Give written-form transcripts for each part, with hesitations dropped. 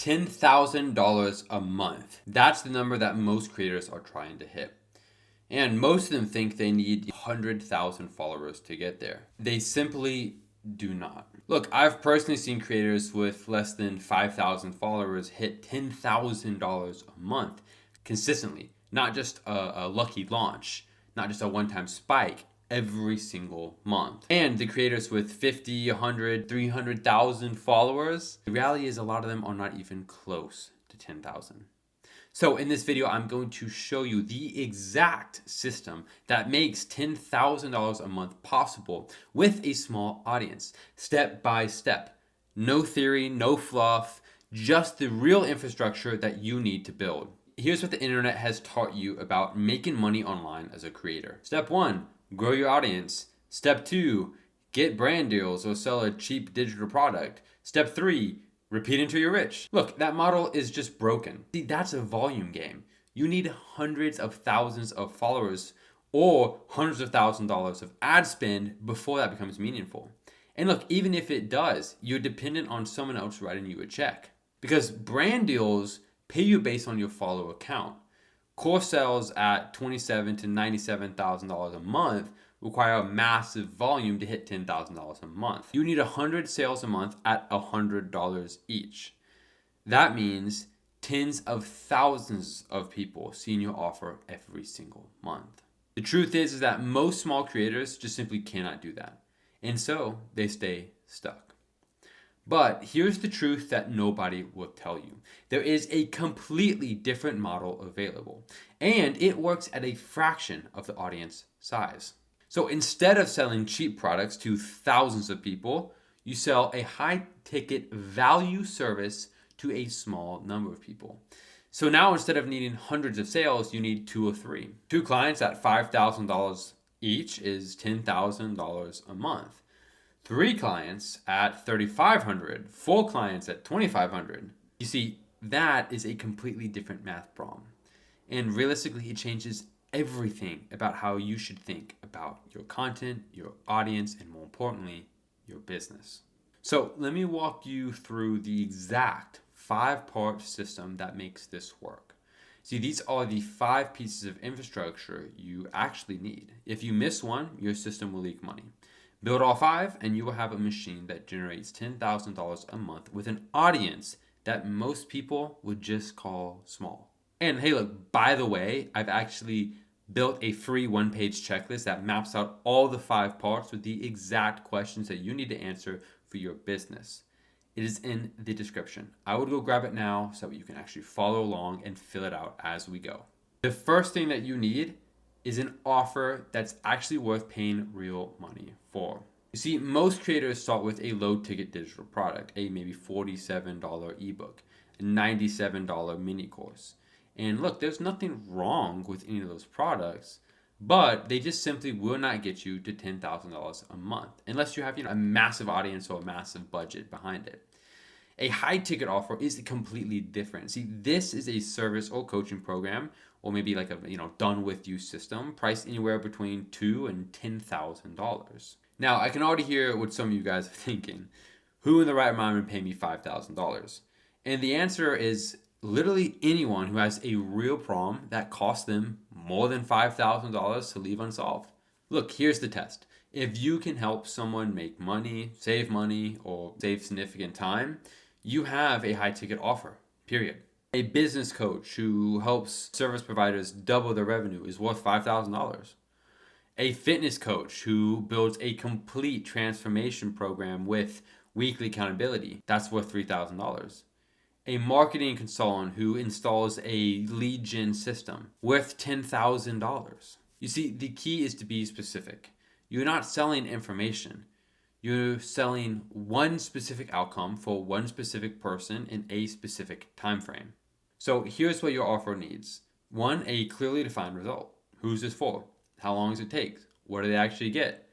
$10,000 a month. That's the number that most creators are trying to hit. And most of them think they need 100,000 followers to get there. They simply do not. Look, I've personally seen creators with less than 5,000 followers hit $10,000 a month consistently. Not just a lucky launch, not just a one-time spike, every single month. And the creators with 50, 100, 300,000 followers, the reality is a lot of them are not even close to 10,000. So in this video, I'm going to show you the exact system that makes $10,000 a month possible with a small audience, step by step. No theory, no fluff, just the real infrastructure that you need to build. Here's what the internet has taught you about making money online as a creator. Step 1, grow your audience. Step 2, get brand deals or sell a cheap digital product. Step 3, repeat until you're rich. Look, that model is just broken. See, that's a volume game. You need hundreds of thousands of followers or hundreds of $1,000s of ad spend before that becomes meaningful. And look, even if it does, you're dependent on someone else writing you a check. Because brand deals pay you based on your follower count. Core sales at $27,000 to $97,000 a month require a massive volume to hit $10,000 a month. You need 100 sales a month at $100 each. That means tens of thousands of people seeing your offer every single month. The truth is that most small creators just simply cannot do that. And so they stay stuck. But here's the truth that nobody will tell you. There is a completely different model available, and it works at a fraction of the audience size. So instead of selling cheap products to thousands of people, you sell a high-ticket value service to a small number of people. So now instead of needing hundreds of sales, you need 2 or 3. 2 clients at $5,000 each is $10,000 a month. 3 clients at $3,500, 4 clients at $2,500. You see, that is a completely different math problem. And realistically, it changes everything about how you should think about your content, your audience, and more importantly, your business. So let me walk you through the exact 5-part system that makes this work. See, these are the 5 pieces of infrastructure you actually need. If you miss one, your system will leak money. Build all 5 and you will have a machine that generates $10,000 a month with an audience that most people would just call small. And hey, look, by the way, I've actually built a free 1-page checklist that maps out all the 5 parts with the exact questions that you need to answer for your business. It is in the description. I would go grab it now so that you can actually follow along and fill it out as we go. The first thing that you need is an offer that's actually worth paying real money for. You see, most creators start with a low-ticket digital product, a maybe $47 ebook, a $97 mini course. And look, there's nothing wrong with any of those products, but they just simply will not get you to $10,000 a month unless you have, a massive audience or a massive budget behind it. A high-ticket offer is completely different. See, this is a service or coaching program, or maybe like a done-with-you system, priced anywhere between $2,000 and $10,000. Now, I can already hear what some of you guys are thinking. Who in the right mind would pay me $5,000? And the answer is literally anyone who has a real problem that costs them more than $5,000 to leave unsolved. Look, here's the test. If you can help someone make money, or save significant time, you have a high-ticket offer, period. A business coach who helps service providers double their revenue is worth $5,000. A fitness coach who builds a complete transformation program with weekly accountability, that's worth $3,000. A marketing consultant who installs a lead gen system, worth $10,000. You see, the key is to be specific. You're not selling information. You're selling one specific outcome for one specific person in a specific time frame. So here's what your offer needs. 1, a clearly defined result. Who's this for? How long does it take? What do they actually get?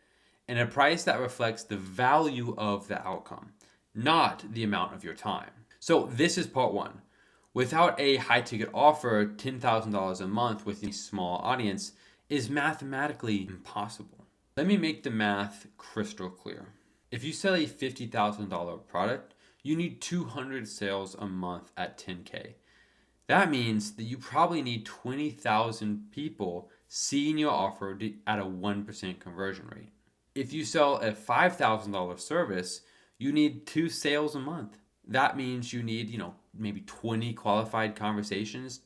And a price that reflects the value of the outcome, not the amount of your time. So this is part 1. Without a high-ticket offer, $10,000 a month with a small audience is mathematically impossible. Let me make the math crystal clear. If you sell a $50,000 product, you need 200 sales a month at 10K. That means that you probably need 20,000 people seeing your offer at a 1% conversion rate. If you sell a $5,000 service, you need 2 sales a month. That means you need, maybe 20 qualified conversations.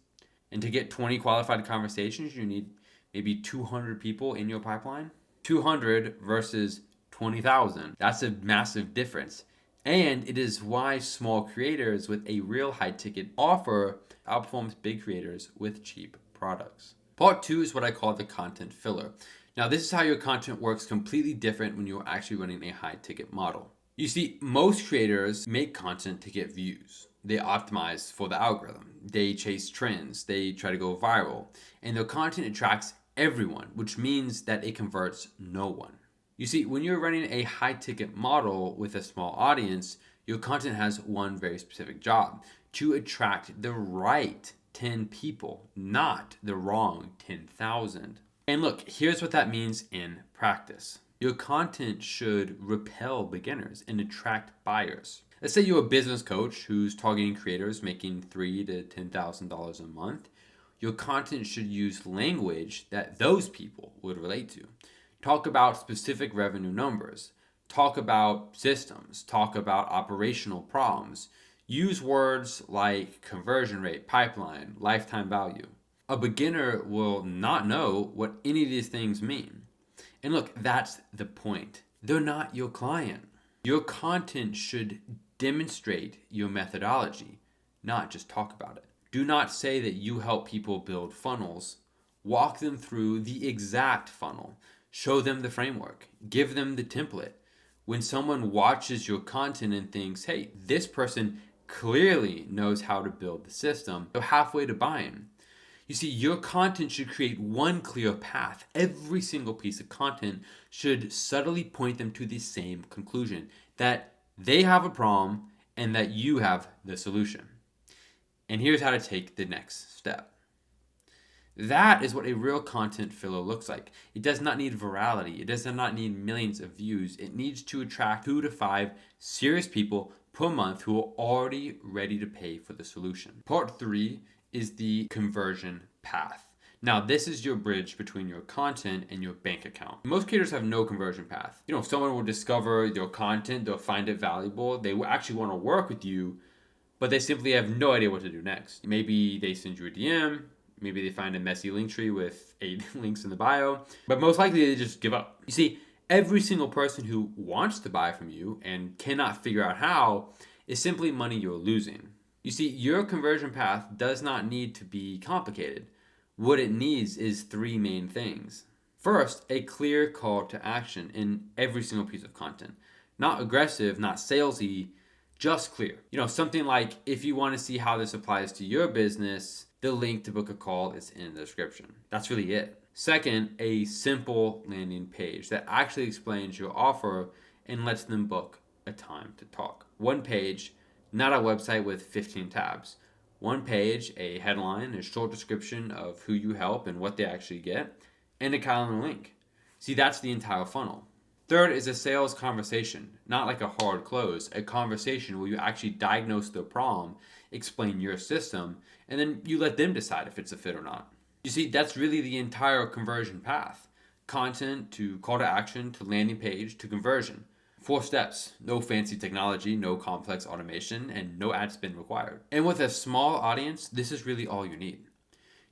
And to get 20 qualified conversations, you need maybe 200 people in your pipeline. 200 versus 20,000. That's a massive difference. And it is why small creators with a real high ticket offer outperforms big creators with cheap products. Part 2 is what I call the content filler. Now, this is how your content works completely different when you're actually running a high ticket model. You see, most creators make content to get views. They optimize for the algorithm. They chase trends. They try to go viral. And their content attracts everyone, which means that it converts no one. You see, when you're running a high ticket model with a small audience, your content has one very specific job: to attract the right 10 people, not the wrong 10,000. And look, here's what that means in practice. Your content should repel beginners and attract buyers. Let's say you're a business coach who's targeting creators making $3,000 to $10,000 a month. Your content should use language that those people would relate to. Talk about specific revenue numbers. Talk about systems. Talk about operational problems. Use words like conversion rate, pipeline, lifetime value. A beginner will not know what any of these things mean. And look, that's the point. They're not your client. Your content should demonstrate your methodology, not just talk about it. Do not say that you help people build funnels. Walk them through the exact funnel. Show them the framework. Give them the template. When someone watches your content and thinks, hey, this person clearly knows how to build the system, they're halfway to buying. You see, your content should create one clear path. Every single piece of content should subtly point them to the same conclusion, that they have a problem and that you have the solution. And here's how to take the next step. That is what a real content filler looks like. It does not need virality. It does not need millions of views. It needs to attract 2 to 5 serious people per month who are already ready to pay for the solution. Part 3 is the conversion path. Now, this is your bridge between your content and your bank account. Most creators have no conversion path. Someone will discover your content, they'll find it valuable, they will actually want to work with you, but they simply have no idea what to do next. Maybe they send you a DM, maybe they find a messy link tree with 8 links in the bio, but most likely they just give up. You see, every single person who wants to buy from you and cannot figure out how is simply money you're losing. You see, your conversion path does not need to be complicated. What it needs is 3 main things. First, a clear call to action in every single piece of content. Not aggressive, not salesy, just clear. Something like, if you want to see how this applies to your business, the link to book a call is in the description. That's really it. Second, a simple landing page that actually explains your offer and lets them book a time to talk. 1 page, not a website with 15 tabs. 1 page, a headline, a short description of who you help and what they actually get, and a calendar link. See, that's the entire funnel. Third is a sales conversation, not like a hard close, a conversation where you actually diagnose the problem, explain your system, and then you let them decide if it's a fit or not. You see, that's really the entire conversion path. Content to call to action to landing page to conversion. 4 steps, no fancy technology, no complex automation, and no ad spend required. And with a small audience, this is really all you need.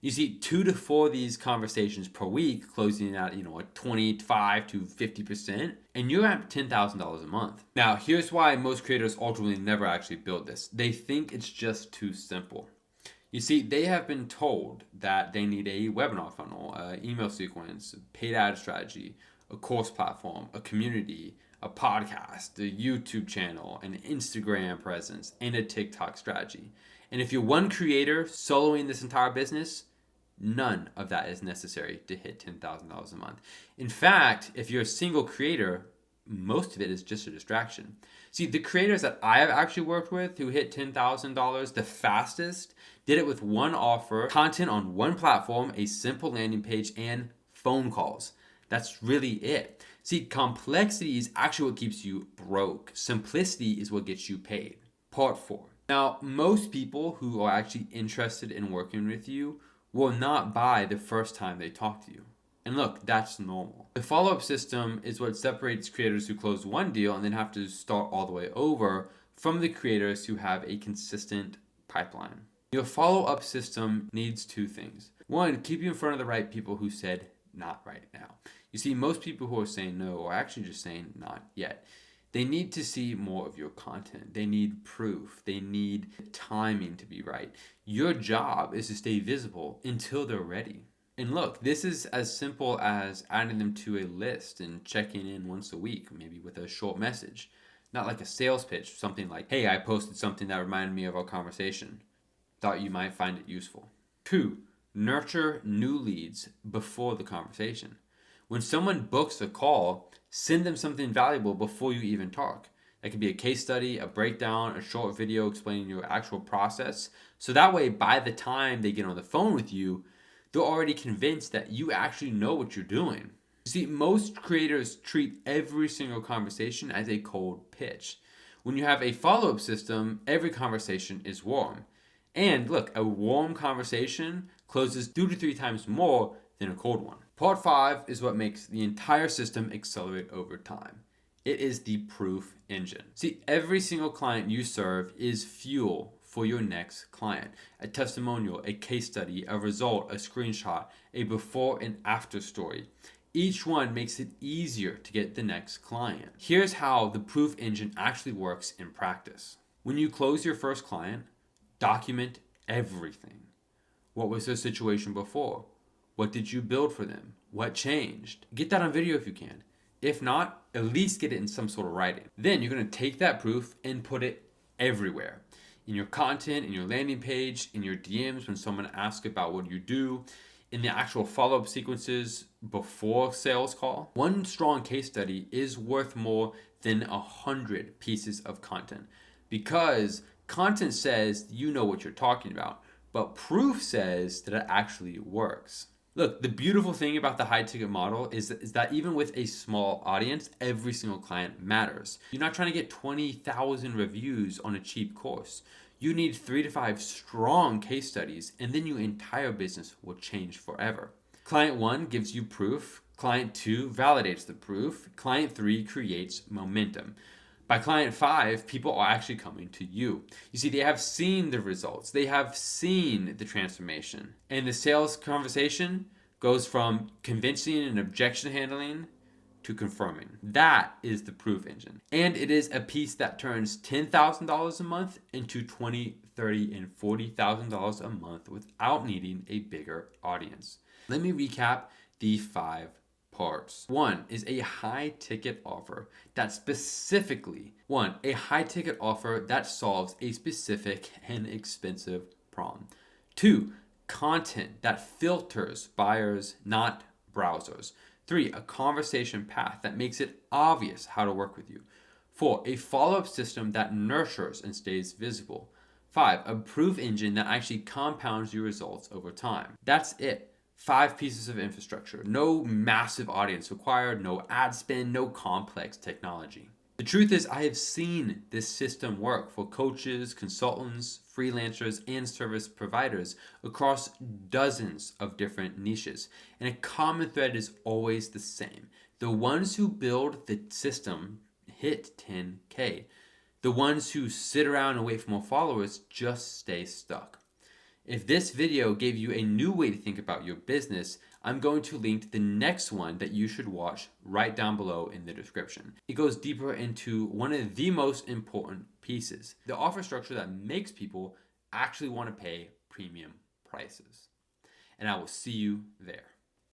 You see, 2 to 4 of these conversations per week, closing at, a 25 to 50%, and you're at $10,000 a month. Now, here's why most creators ultimately never actually build this. They think it's just too simple. You see, they have been told that they need a webinar funnel, an email sequence, a paid ad strategy, a course platform, a community, a podcast, a YouTube channel, an Instagram presence, and a TikTok strategy. And if you're one creator soloing this entire business, none of that is necessary to hit $10,000 a month. In fact, if you're a single creator, most of it is just a distraction. See, the creators that I have actually worked with who hit $10,000 the fastest did it with 1 offer, content on 1 platform, a simple landing page, and phone calls. That's really it. See, complexity is actually what keeps you broke. Simplicity is what gets you paid. Part 4. Now, most people who are actually interested in working with you will not buy the first time they talk to you. And look, that's normal. The follow-up system is what separates creators who close one deal and then have to start all the way over from the creators who have a consistent pipeline. Your follow-up system needs two things. One, keep you in front of the right people who said not right now. You see, most people who are saying no are actually just saying not yet. They need to see more of your content. They need proof. They need timing to be right. Your job is to stay visible until they're ready. And look, this is as simple as adding them to a list and checking in once a week, maybe with a short message. Not like a sales pitch, something like, hey, I posted something that reminded me of our conversation. Thought you might find it useful. 2, nurture new leads before the conversation. When someone books a call, send them something valuable before you even talk. That could be a case study, a breakdown, a short video explaining your actual process. So that way, by the time they get on the phone with you, they're already convinced that you actually know what you're doing. You see, most creators treat every single conversation as a cold pitch. When you have a follow-up system, every conversation is warm. And look, a warm conversation closes 2 to 3 times more than a cold one. Part 5 is what makes the entire system accelerate over time. It is the proof engine. See, every single client you serve is fuel for your next client. A testimonial, a case study, a result, a screenshot, a before and after story. Each one makes it easier to get the next client. Here's how the proof engine actually works in practice. When you close your first client, document everything. What was their situation before? What did you build for them? What changed? Get that on video if you can. If not, at least get it in some sort of writing. Then you're going to take that proof and put it everywhere. In your content, in your landing page, in your DMs when someone asks about what you do, in the actual follow-up sequences before sales call. One strong case study is worth more than 100 pieces of content, because content says you know what you're talking about, but proof says that it actually works. Look, the beautiful thing about the high ticket model is that even with a small audience, every single client matters. You're not trying to get 20,000 reviews on a cheap course. You need 3 to 5 strong case studies, and then your entire business will change forever. Client 1 gives you proof. Client 2 validates the proof. Client 3 creates momentum. By client 5, people are actually coming to you. You see, they have seen the results. They have seen the transformation. And the sales conversation goes from convincing and objection handling to confirming. That is the proof engine. And it is a piece that turns $10,000 a month into $20,000, $30,000, and $40,000 a month without needing a bigger audience. Let me recap the 5 parts. 1 is a high ticket offer that solves a specific and expensive problem. 2, content that filters buyers, not browsers. 3, a conversation path that makes it obvious how to work with you. 4, a follow-up system that nurtures and stays visible. 5, a proof engine that actually compounds your results over time. That's it. 5 pieces of infrastructure. No massive audience required, no ad spend, no complex technology. The truth is, I have seen this system work for coaches, consultants, freelancers, and service providers across dozens of different niches. And a common thread is always the same. The ones who build the system hit 10K. The ones who sit around and wait for more followers just stay stuck. If this video gave you a new way to think about your business, I'm going to link to the next one that you should watch right down below in the description. It goes deeper into one of the most important pieces, the offer structure that makes people actually want to pay premium prices. And I will see you there.